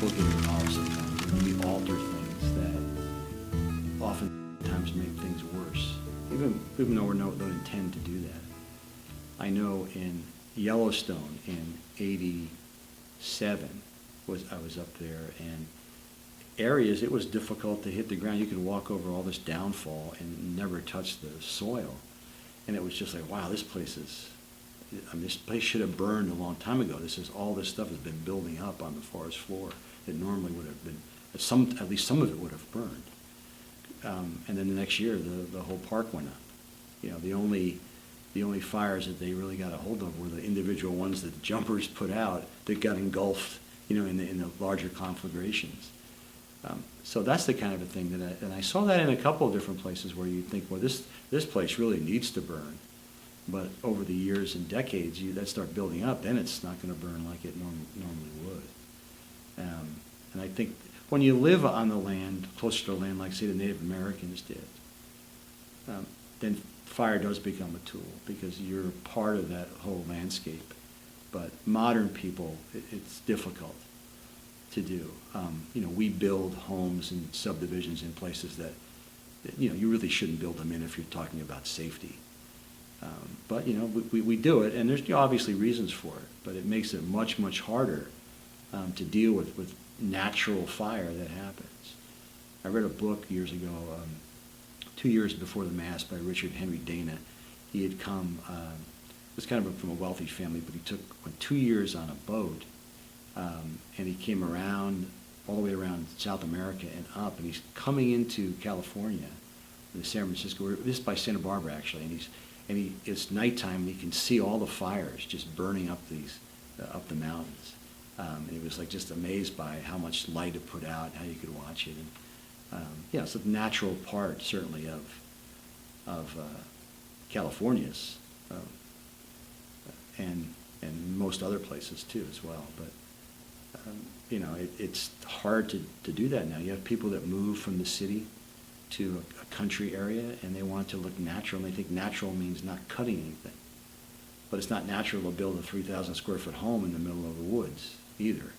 people get involved sometimes, and we alter things that oftentimes make things worse, even though we don't intend to do that. I know in Yellowstone in '87, I was up there, and areas it was difficult to hit the ground. You could walk over all this downfall and never touch the soil, and it was just like, wow, this place should have burned a long time ago. All this stuff has been building up on the forest floor that normally would have been, at least some of it would have burned. And then the next year, the whole park went up. You know, the only fires that they really got a hold of were the individual ones that the jumpers put out that got engulfed, you know, in the larger conflagrations. So that's the kind of a thing and I saw that in a couple of different places where you think, well, this place really needs to burn. But over the years and decades, that start building up, then it's not going to burn like it normally would. And I think when you live on the land, closer to the land, like say the Native Americans did, then fire does become a tool because you're part of that whole landscape. But modern people, it's difficult to do. You know, we build homes and subdivisions in places that, you know, you really shouldn't build them in if you're talking about safety. But, you know, we do it, and there's obviously reasons for it, but it makes it much, much harder to deal with natural fire that happens. I read a book years ago, 2 years before the Mass, by Richard Henry Dana. He had come, was kind of from a wealthy family, but he went 2 years on a boat, and he came around, all the way around South America and up, and he's coming into California, San Francisco, this is by Santa Barbara actually, and it's nighttime, and he can see all the fires just burning up up the mountains. And he was like just amazed by how much light it put out, how you could watch it. And yeah, it's a natural part certainly of California's and most other places too as well. But you know, it's hard to do that now. You have people that move from the city to a country area, and they want it to look natural, and they think natural means not cutting anything. But it's not natural to build a 3,000 square foot home in the middle of the woods either.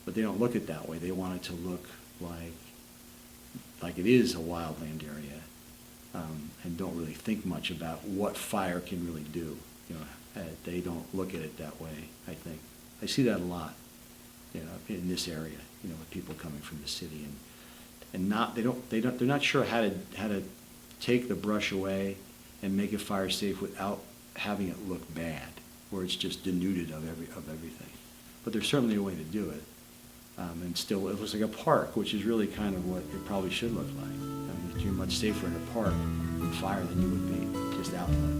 But they don't look at it that way. They want it to look like it is a wildland area, and don't really think much about what fire can really do. You know, they don't look at it that way, I think. I see that a lot, you know, in this area, you know, with people coming from the city and they're not sure how to take the brush away and make it fire safe without having it look bad, where it's just denuded of everything. But there's certainly a way to do it, and still it looks like a park, which is really kind of what it probably should look like. I mean, you're much safer in a park with fire than you would be just out in